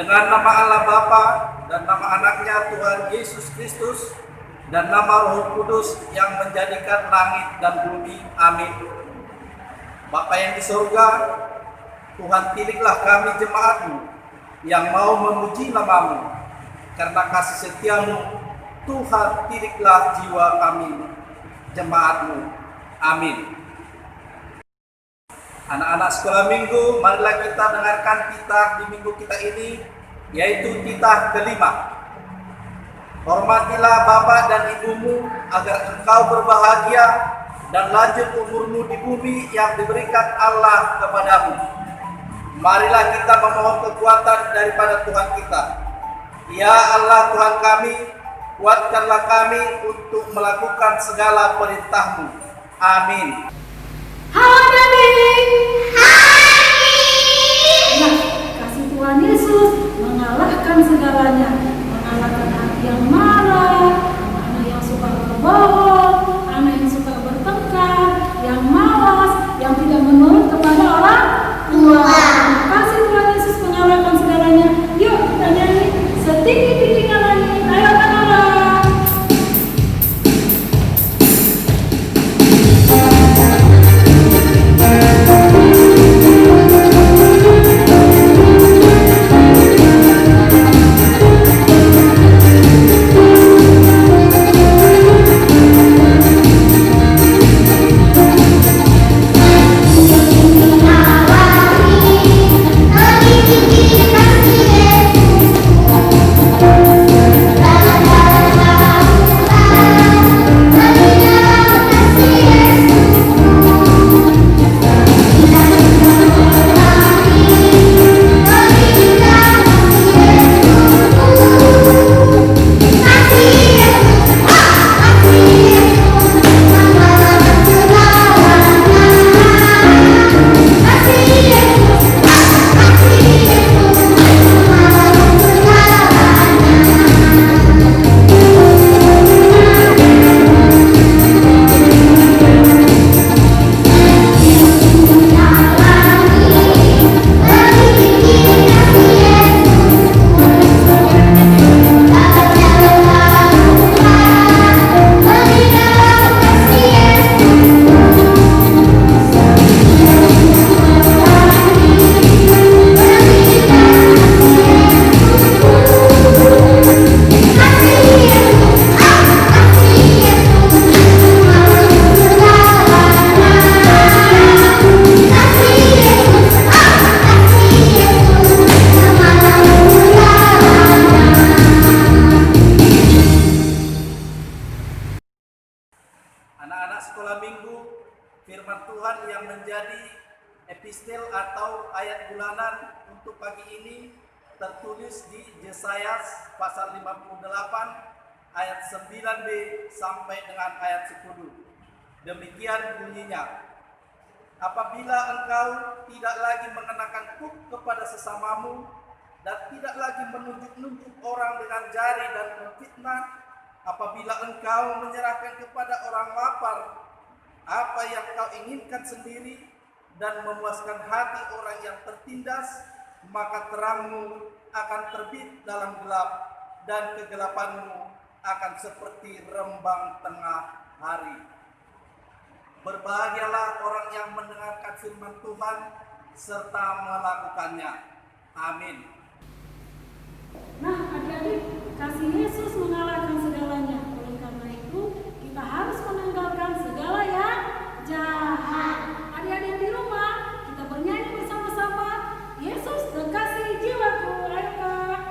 Dengan nama Allah Bapa dan nama anaknya Tuhan Yesus Kristus dan nama Roh Kudus yang menjadikan langit dan bumi. Amin. Bapa yang di surga, Tuhan pilihlah kami jemaat-Mu yang mau memuji nama-Mu. Karena kasih setia-Mu, Tuhan pilihlah jiwa kami, jemaat-Mu. Amin. Anak-anak sekolah minggu, marilah kita dengarkan titah di minggu kita ini, yaitu titah kelima. Hormatilah bapak dan ibumu agar engkau berbahagia dan lanjut umurmu di bumi yang diberikan Allah kepadamu. Marilah kita memohon kekuatan daripada Tuhan kita. Ya Allah Tuhan kami, kuatkanlah kami untuk melakukan segala perintah-Mu. Amin. Ya, kasih Tuhan Yesus mengalahkan segalanya, mengalahkan hati yang marah, anak yang suka berbohong, anak yang suka bertengkar, yang malas, yang tidak menurut kepada orang tua. Kasih Tuhan Yesus mengalahkan segalanya. Yuk kita nyanyi setinggi-tingginya langit. Ayo anak-anak. Anak-anak sekolah minggu, firman Tuhan yang menjadi epistel atau ayat bulanan untuk pagi ini tertulis di Yesaya pasal 58 ayat 9b sampai dengan ayat 10. Demikian bunyinya. Apabila engkau tidak lagi mengenakan kuk kepada sesamamu dan tidak lagi menunjuk-nunjuk orang dengan jari dan memfitnah, apabila engkau menyerahkan kepada orang lapar apa yang kau inginkan sendiri dan memuaskan hati orang yang tertindas, maka terangmu akan terbit dalam gelap dan kegelapanmu akan seperti rembang tengah hari. Berbahagialah orang yang mendengarkan firman Tuhan serta melakukannya. Amin. Nah, adik-adik, kasih Yesus mengalahkan segalanya. Oleh karena itu, kita harus menanggalkan segala yang jahat. Adik-adik di rumah, kita bernyanyi bersama-sama. Yesus terkasih jiwaku. Ayo Kak.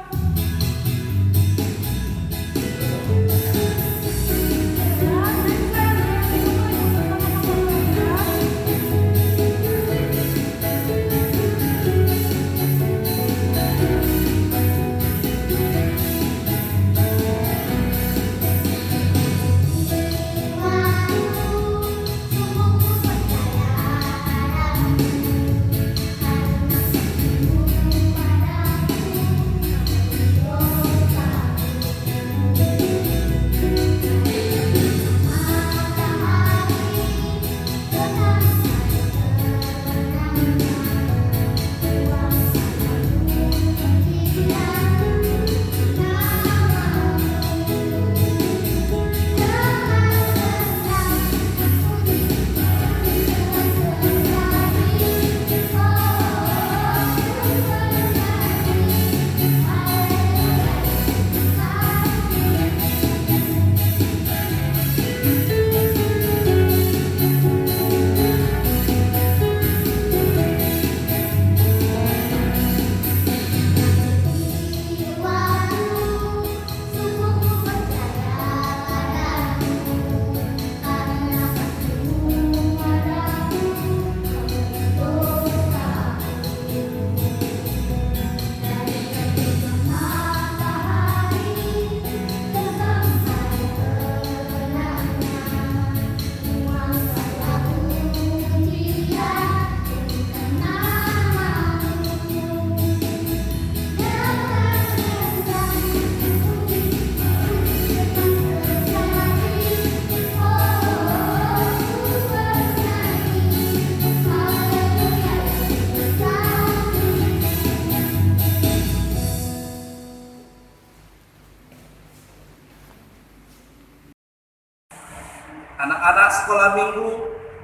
Anak-anak sekolah minggu,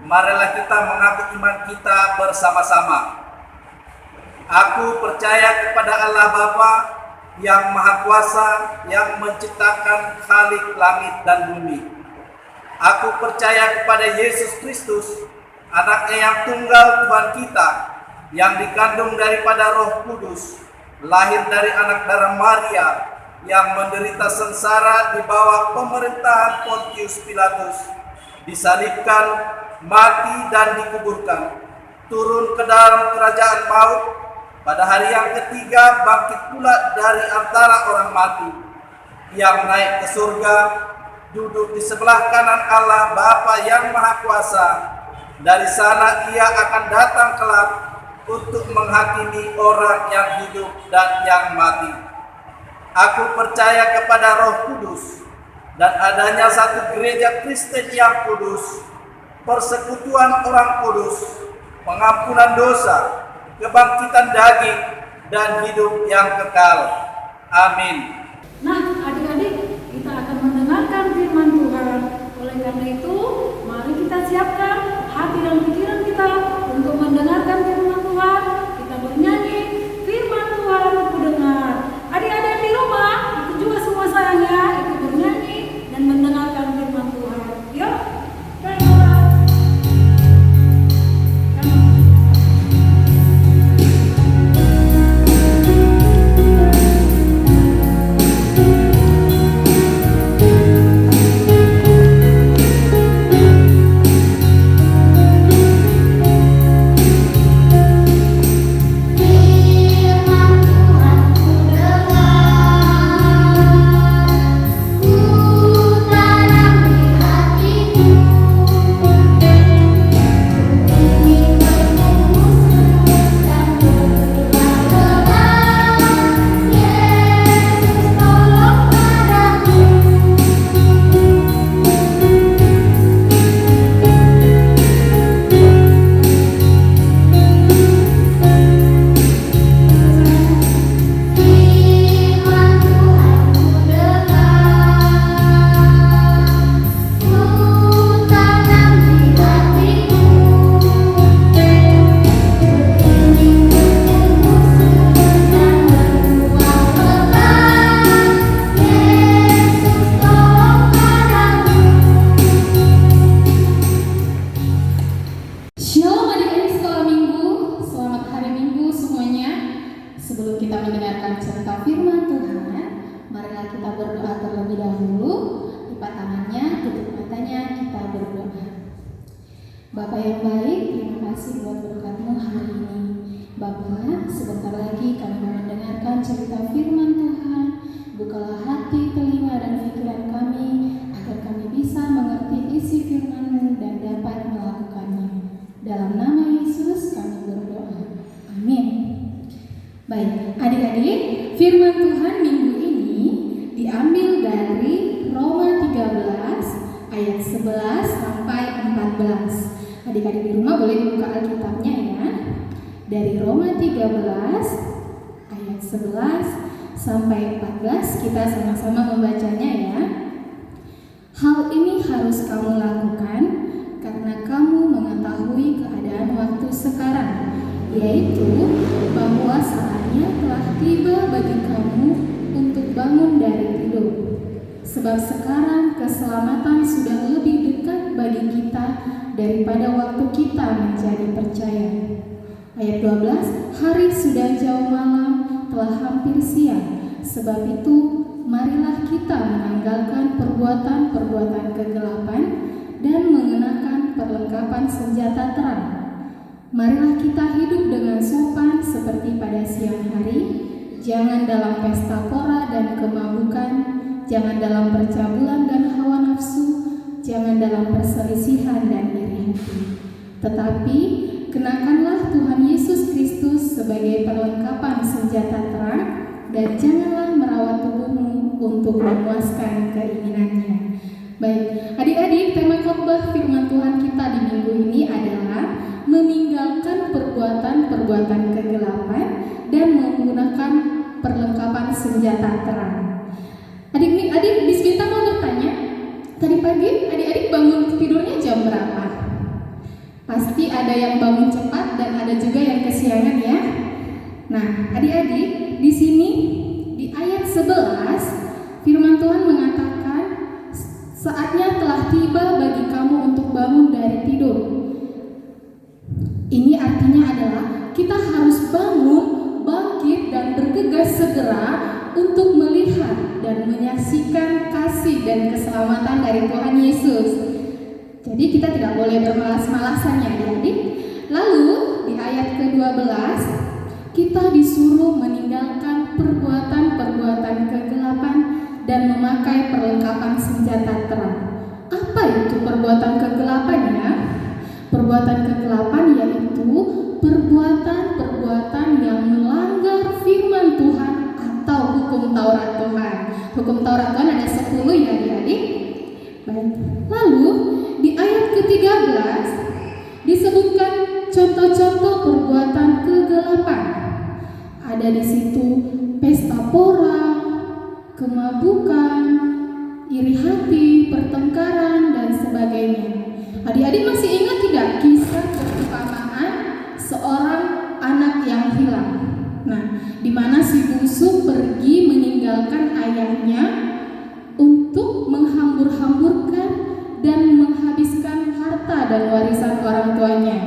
marilah kita mengaku iman kita bersama-sama. Aku percaya kepada Allah Bapa yang Maha Kuasa, yang menciptakan Khalik langit dan bumi. Aku percaya kepada Yesus Kristus, Anaknya yang tunggal Tuhan kita, yang dikandung daripada Roh Kudus, lahir dari anak darah Maria, yang menderita sengsara di bawah pemerintahan Pontius Pilatus, disalibkan, mati dan dikuburkan, turun ke dalam kerajaan maut, pada hari yang ketiga bangkit pula dari antara orang mati, yang naik ke surga, duduk di sebelah kanan Allah Bapa yang Maha Kuasa. Dari sana ia akan datang kelak untuk menghakimi orang yang hidup dan yang mati. Aku percaya kepada Roh Kudus dan adanya satu gereja Kristen yang kudus, persekutuan orang kudus, pengampunan dosa, kebangkitan daging, dan hidup yang kekal. Amin. Nah, adik-adik, kita akan mendengarkan firman Tuhan. Oleh karena itu, mari kita siapkan hati dan pikiran kita untuk mendengarkan firman Tuhan. Kita bernyanyi, firman Tuhan ku dengar. Adik-adik di rumah, ikut juga semua sayangnya, ikut bernyanyi dan mendengarkan firman Tuhan. Yuk, Bapa yang baik, terima kasih buat berkat-Mu hari ini. Bapa, sebentar lagi kami mau mendengarkan cerita firman Tuhan. Bukalah hati, telinga, dan pikiran kami, agar kami bisa mengerti isi firman-Mu dan dapat melakukannya. Dalam nama Yesus kami berdoa. Amin. Baik, adik-adik, firman Tuhan minggu ini diambil dari Roma 13 ayat 11 sampai 14. Adik-adik di rumah boleh dibuka Alkitabnya ya. Dari Roma 13 ayat 11 sampai 14 kita sama-sama membacanya ya. Hal ini harus kamu lakukan karena kamu mengetahui keadaan waktu sekarang, yaitu bahwa saatnya telah tiba bagi kamu untuk bangun dari tidur. Sebab sekarang keselamatan sudah lebih dekat bagi kita daripada waktu kita menjadi percaya. Ayat 12, hari sudah jauh malam, telah hampir siang. Sebab itu, marilah kita menanggalkan perbuatan-perbuatan kegelapan dan mengenakan perlengkapan senjata terang. Marilah kita hidup dengan sopan seperti pada siang hari, jangan dalam pesta pora dan kemabukan, jangan dalam percabulan dan hawa nafsu, jangan dalam perselisihan dan iri hati. Tetapi kenakanlah Tuhan Yesus Kristus sebagai perlengkapan senjata terang, dan janganlah merawat tubuhmu untuk memuaskan keinginannya. Baik, adik-adik, tema khotbah firman Tuhan kita di minggu ini adalah meninggalkan perbuatan-perbuatan kegelapan dan menggunakan perlengkapan senjata terang. Adik Bismita mau bertanya, tadi pagi adik-adik bangun tidur ada yang bangun cepat dan ada juga yang kesiangan ya. Nah, adik-adik, di sini di ayat 11 firman Tuhan mengatakan saatnya telah tiba bagi kamu untuk bangun dari tidur. Ini artinya adalah kita harus bangun, bangkit dan bergegas segera untuk melihat dan menyaksikan kasih dan keselamatan dari Tuhan Yesus. Jadi kita tidak boleh bermalas-malasan ya adik-adik. Lalu di ayat ke-12 kita disuruh meninggalkan perbuatan-perbuatan kegelapan dan memakai perlengkapan senjata terang. Apa itu perbuatan kegelapan ya? Perbuatan kegelapan yaitu perbuatan-perbuatan yang melanggar firman Tuhan atau hukum Taurat Tuhan. Hukum Taurat Tuhan ada 10 ya adik-adik. Baik. Lalu di ayat ke-13 disebutkan contoh-contoh perbuatan kegelapan. Ada di situ pesta pora, kemabukan, iri hati, pertengkaran dan sebagainya. Adik-adik masih ingat tidak kisah perumpamaan seorang anak yang hilang? Nah, di mana si bungsu pergi meninggalkan ayahnya untuk menghambur-hamburkan dan menghabiskan harta dan warisan orang tuanya.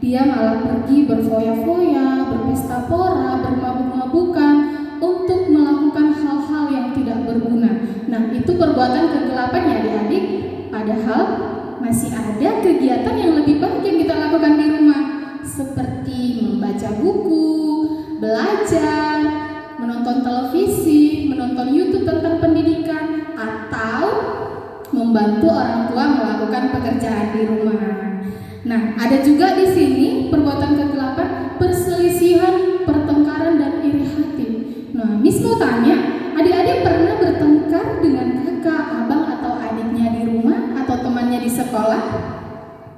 Dia malah pergi berfoya-foya, berpesta pora, bermabuk-mabukan untuk melakukan hal-hal yang tidak berguna. Nah, itu perbuatan kegelapan ya adik-adik. Padahal masih ada kegiatan yang lebih baik yang kita lakukan di rumah, seperti membaca buku, belajar, menonton televisi, menonton YouTube tentang pendidikan, atau membantu orang tua melakukan pekerjaan di rumah. Nah, ada juga di sini perbuatan kegelapan, perselisihan, pertengkaran dan iri hati. Nah, Miss mau tanya, adik-adik pernah bertengkar dengan kakak, abang atau adiknya di rumah atau temannya di sekolah?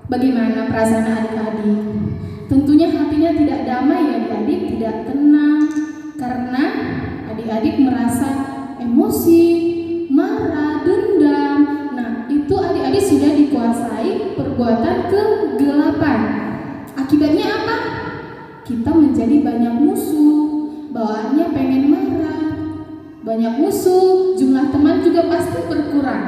Bagaimana perasaan adik-adik? Tentunya hatinya tidak damai ya adik-adik, tidak tenang, karena adik-adik merasa emosi, marah, dendam. Nah, itu adik-adik sudah dikuasai perbuatan kegelapan. Akibatnya apa? Kita menjadi banyak musuh, bawaannya pengen marah, banyak musuh, jumlah teman juga pasti berkurang.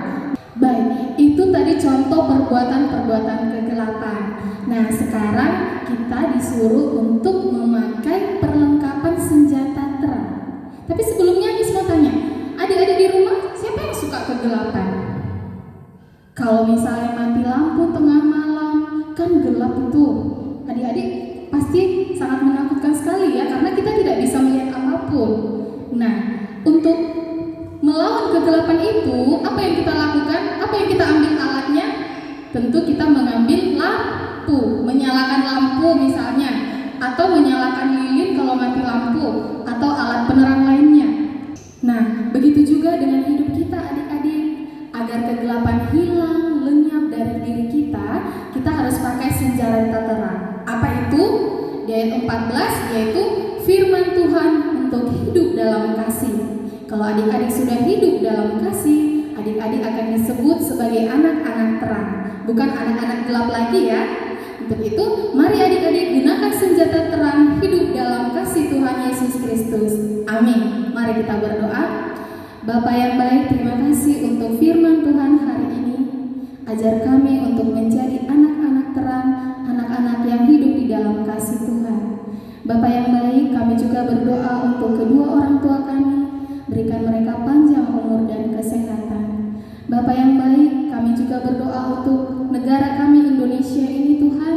Baik, itu tadi contoh perbuatan-perbuatan kegelapan. Nah, sekarang kita disuruh untuk memakai perlengkapan senjata terang. Tapi sebelumnya Nis mau tanya, adik-adik di rumah siapa yang suka kegelapan? Kalau misalnya mati lampu tengah malam, kan gelap itu. Adik-adik pasti sangat menakutkan sekali ya, karena kita tidak bisa melihat apapun. Nah, untuk melawan kegelapan itu, apa yang kita lakukan? Apa yang kita ambil alatnya? Tentu kita mengambil lampu, menyalakan lampu misalnya, atau menyalakan lilin kalau mati lampu, atau alat penerang lainnya. Nah, begitu juga dengan hidup kita adik-adik. Agar kegelapan hilang, lenyap dari diri kita harus pakai senjata terang. Apa itu? Di ayat 14 yaitu firman Tuhan untuk hidup dalam kasih. Kalau adik-adik sudah hidup dalam kasih, adik-adik akan disebut sebagai anak-anak terang, bukan anak-anak gelap lagi ya. Untuk itu, mari adik-adik gunakan senjata terang, hidup dalam kasih Tuhan Yesus Kristus. Amin. Mari kita berdoa. Bapa yang baik, terima kasih untuk firman Tuhan hari ini. Ajar kami untuk menjadi anak-anak terang, anak-anak yang hidup di dalam kasih Tuhan. Bapa yang baik, kami juga berdoa untuk kedua orang tua kami. Berikan mereka panjang umur dan kesehatan. Bapa yang baik, kami juga berdoa untuk negara kami Indonesia ini Tuhan.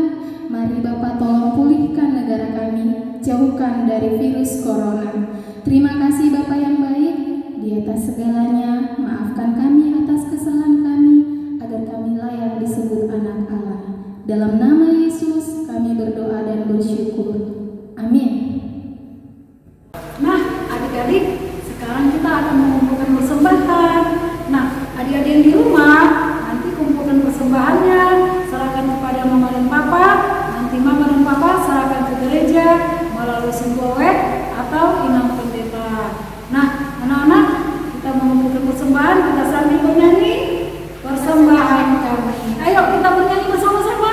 Mari Bapa tolong pulihkan negara kami, jauhkan dari virus corona. Terima kasih Bapa yang baik. Di atas segalanya, maafkan kami atas kesalahan kami, agar kami layak disebut anak Allah. Dalam nama Yesus, kami berdoa dan bersyukur. Amin. Nah, adik-adik, sekarang kita akan mengumpulkan persembahan. Nah, adik-adik yang di rumah, nanti kumpulkan persembahannya, serahkan kepada mama dan papa. Nanti mama dan papa serahkan ke gereja melalui sebuah web atau inam pendeta. Nah, anak-anak, kita mengumpulkan persembahan, kita sambil bernyanyi persembahan kami. Ayo kita bernyanyi bersama-sama.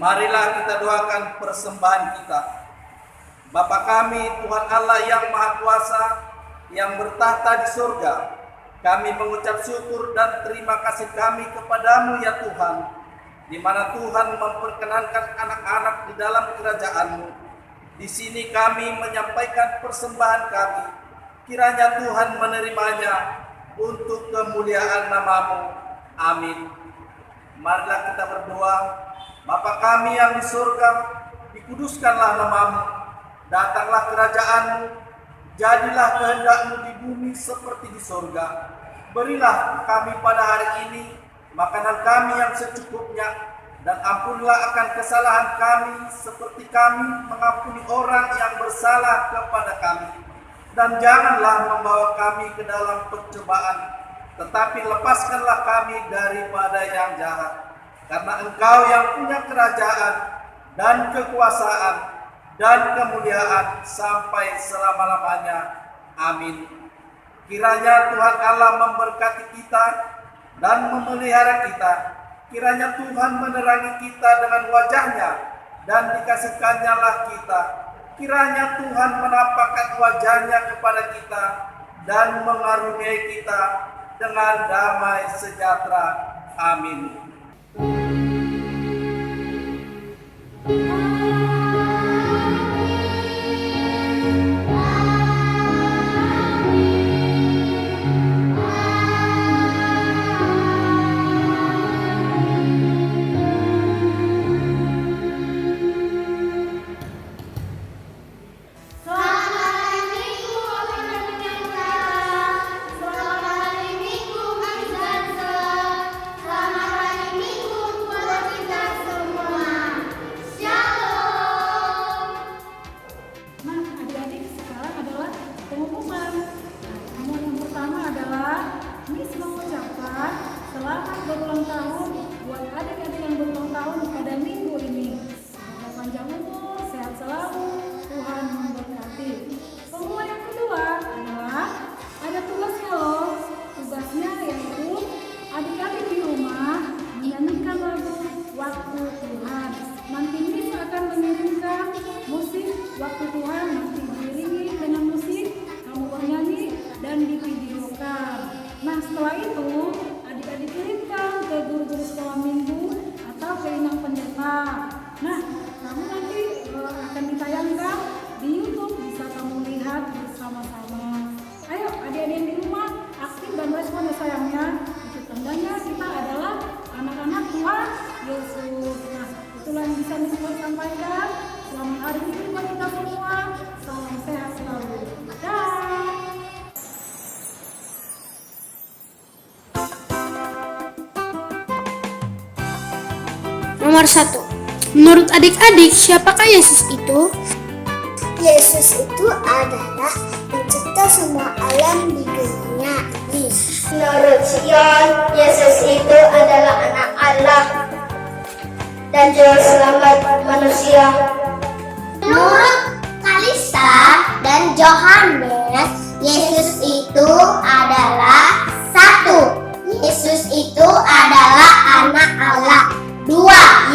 Marilah kita doakan persembahan kita. Bapa kami, Tuhan Allah yang Maha Kuasa, yang bertahta di surga, kami mengucap syukur dan terima kasih kami kepadamu ya Tuhan, di mana Tuhan memperkenankan anak-anak di dalam kerajaan-Mu. Di sini kami menyampaikan persembahan kami, kiranya Tuhan menerimanya untuk kemuliaan nama-Mu. Amin. Marilah kita berdoa. Bapa kami yang di surga, dikuduskanlah nama-Mu, datanglah kerajaan-Mu, jadilah kehendak-Mu di bumi seperti di surga. Berilah kami pada hari ini makanan kami yang secukupnya, dan ampunilah akan kesalahan kami seperti kami mengampuni orang yang bersalah kepada kami. Dan janganlah membawa kami ke dalam pencobaan, tetapi lepaskanlah kami daripada yang jahat. Karena Engkau yang punya kerajaan dan kekuasaan dan kemuliaan sampai selama-lamanya. Amin. Kiranya Tuhan Allah memberkati kita dan memelihara kita. Kiranya Tuhan menerangi kita dengan wajah-Nya dan dikasihkan-Nya kita. Kiranya Tuhan menampakkan wajah-Nya kepada kita dan mengaruniai kita dengan damai sejahtera. Amin. Selamat berulang tahun buat adik-adik yang berulang tahun pada minggu ini. Semoga panjang umur, sehat selalu, Tuhan memberkati. Pengumuman yang kedua adalah ada tugasnya loh. Tugasnya yaitu adik-adik di rumah menyanyikan lagu Waktu Tuhan. Nanti Miss akan mengirimkan musik Waktu Tuhan, nanti diiringi dengan musik, kamu bernyanyi dan divideokan. Nah setelah itu adik-adik kirimkan ke guru-guru sekolah minggu atau ke inang pendeta. Nah, kamu nanti akan ditayangkan di YouTube, bisa kamu lihat bersama-sama. Ayo adik-adik yang di rumah aktif dan respon ya sayangnya. Itu tandanya kita adalah anak-anak Tuhan Yesus. Nah, itulah yang bisa saya sampaikan. Selamat hari Minggu buat kita semua. Salam sehat selalu. Dah. Nomor 1. Menurut adik-adik, siapakah Yesus itu? Yesus itu adalah pencipta semua alam di dunia ini. Menurut Sion, Yesus itu adalah anak Allah dan juru selamat manusia. Menurut Kalista dan Yohanes, Yesus itu adalah 1. Yesus itu adalah anak Allah. 2.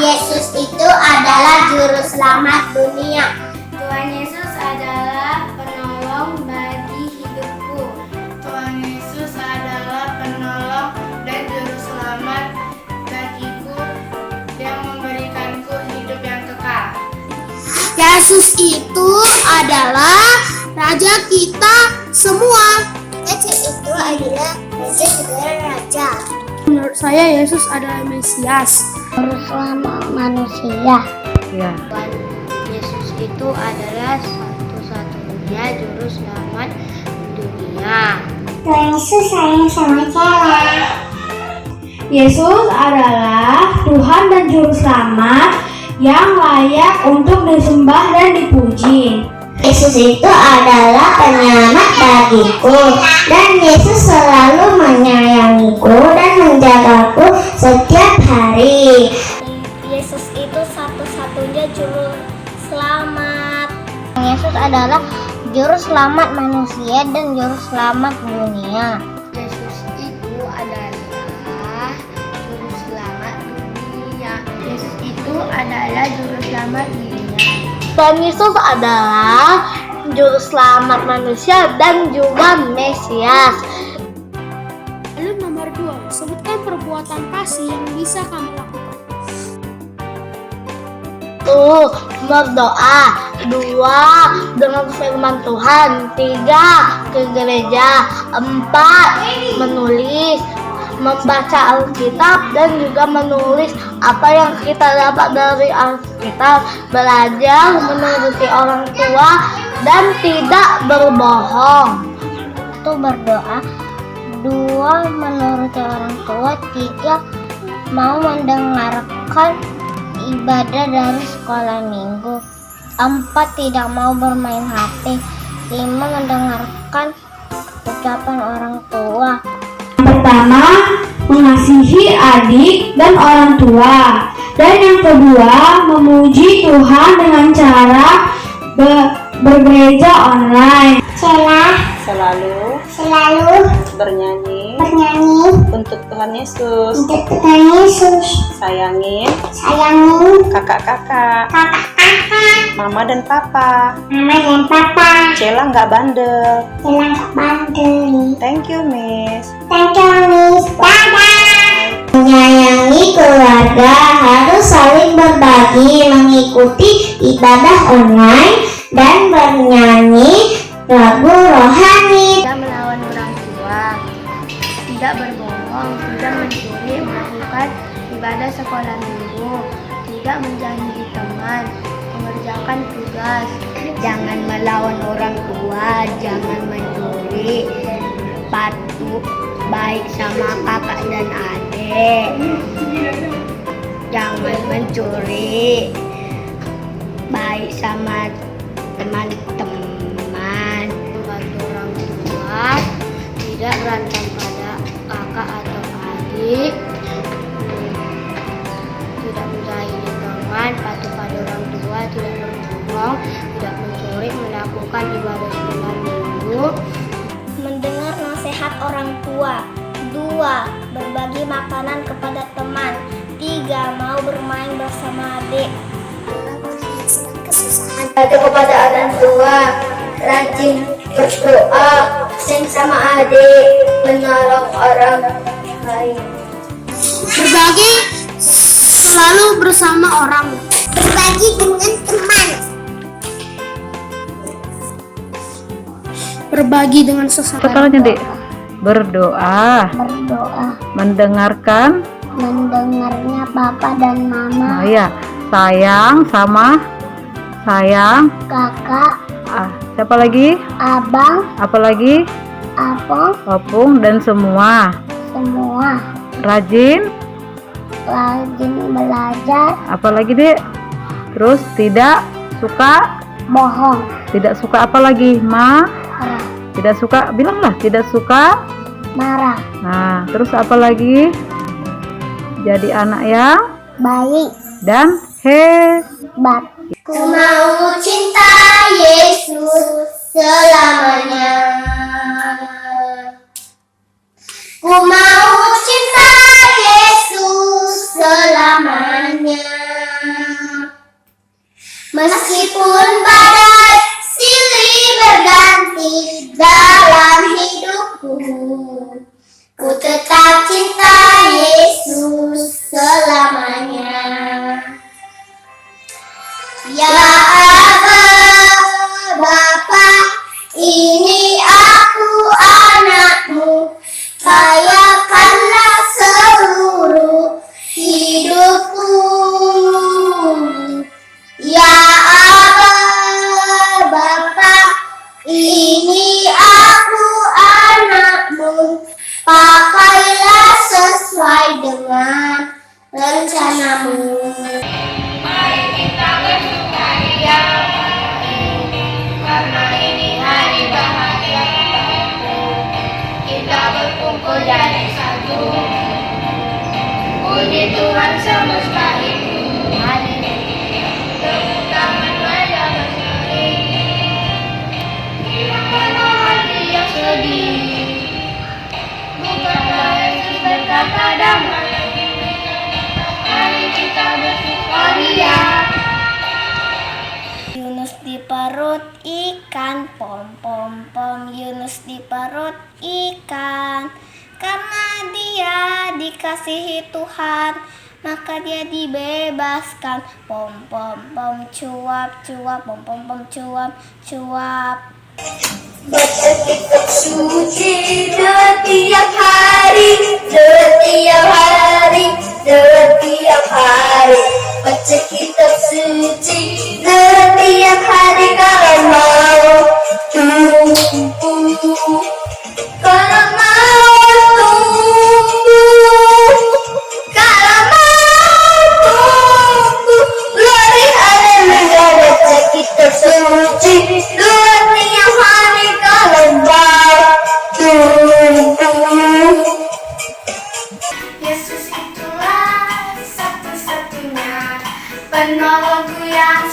Yesus itu adalah juru selamat dunia. Tuhan Yesus adalah penolong bagi hidupku. Tuhan Yesus adalah penolong dan juru selamat bagiku yang memberikanku hidup yang kekal. Yesus itu adalah Raja kita semua. Yesus itu adalah Raja segala raja. Menurut saya, Yesus adalah Mesias. Juru selamat manusia. Tuhan Yesus itu adalah satu-satunya juru selamat dunia. Tuhan Yesus sayang sama Cela. Yesus adalah Tuhan dan Juru Selamat yang layak untuk disembah dan dipuji. Yesus itu adalah penyelamat bagiku, dan Yesus selalu menyayangiku dan menjagaku setiap hari. Yesus itu satu-satunya juru selamat. Yesus adalah juru selamat manusia dan juru selamat dunia. Yesus itu adalah juru selamat dunia. Yesus itu adalah selamat dunia. Dan Yesus adalah juru selamat manusia dan juga Mesias. Lalu nomor 2, sebutkan perbuatan kasih yang bisa kamu lakukan. Berdoa. 2, dengan firman Tuhan. 3, ke gereja. 4, menulis, membaca Alkitab dan juga menulis apa yang kita dapat dari Alkitab, belajar menuruti orang tua dan tidak berbohong. 1. Berdoa. 2. Menuruti orang tua. 3. Mau mendengarkan ibadah dari sekolah minggu. 4. Tidak mau bermain HP. 5. Mendengarkan ucapan orang tua. Pertama, mengasihi adik dan orang tua. Dan yang kedua, memuji Tuhan dengan cara bergereja online. Selalu bernyanyi untuk Tuhan Yesus. Sayangin kakak-kakak, mama dan papa. Cela nggak bandel. Thank you, Miss. Menyayangi keluarga harus saling berbagi, mengikuti ibadah online, dan bernyanyi lagu rohani. Tidak melawan orang tua. Tidak berbohong. Tidak mencuri. Melakukan ibadah sekolah minggu. Tidak menjanji teman. Mengerjakan tugas. Jangan melawan orang tua. Jangan mencuri. Patuh baik sama kakak dan adik. Jangan mencuri. Baik sama teman-teman. Membantu orang tua. Tidak berantem pada kakak atau adik. Tidak menjahili teman. Patuh pada orang tua. Tidak berbohong. Tidak mencuri. Melakukan ibadah sekolah minggu. Mendengar nasihat orang tua. 2. Berbagi makanan kepada teman. 3. Mau bermain bersama adik. Patuh kepada orang tua, rajin berdoa, sayang sama adik, menolong orang lain. Berbagi selalu bersama orang. Berbagi dengan teman. Berbagi dengan sesama. Setelahnya, Dek. Berdoa. Mendengarnya papa dan mama. Nah, ya. Sayang. Kakak. Siapa lagi? Abang. Apa lagi? Opung dan semua. Rajin Belajar. apa lagi, Dek? Terus tidak suka Bohong. Tidak suka apa lagi? Tidak suka, bilanglah tidak suka Marah. Nah, terus apa lagi? Jadi anak yang Baik. dan hebat. Ku mau cinta Yesus selamanya. Ku mau cinta Yesus selamanya. Meskipun badai silih berganti dalam hidupku, ku tetap cinta Yesus selamanya. Ya Aba, Bapa, ini aku anakmu, kayakanlah seluruh hidupku. Ya Aba, Bapa, ini aku anakmu, pakailah sesuai dengan rencanamu. Mari kita bersukaria, karena ini hari bahagia. Kita berkumpul jadi satu, puji Tuhan semesta itu. Tepuk tangan wajah berseri, hilangkanlah hati yang sedih. Bukankah Yesus berkata damai? Mari kita bersukaria, ikan, pom pom pom Yunus di perut ikan. Karena dia dikasihi Tuhan, maka dia dibebaskan. Pom pom pom cuap cuap, pom pom pom cuap cuap. Baca kitab suci setiap hari, setiap hari, setiap hari. Baca kitab suci setiap hari kalau mau. Kalau mau kalau mau lari haleluya. Baca kitab suci setiap hari kalau mau. Yesus itulah satu-satunya penolongku yang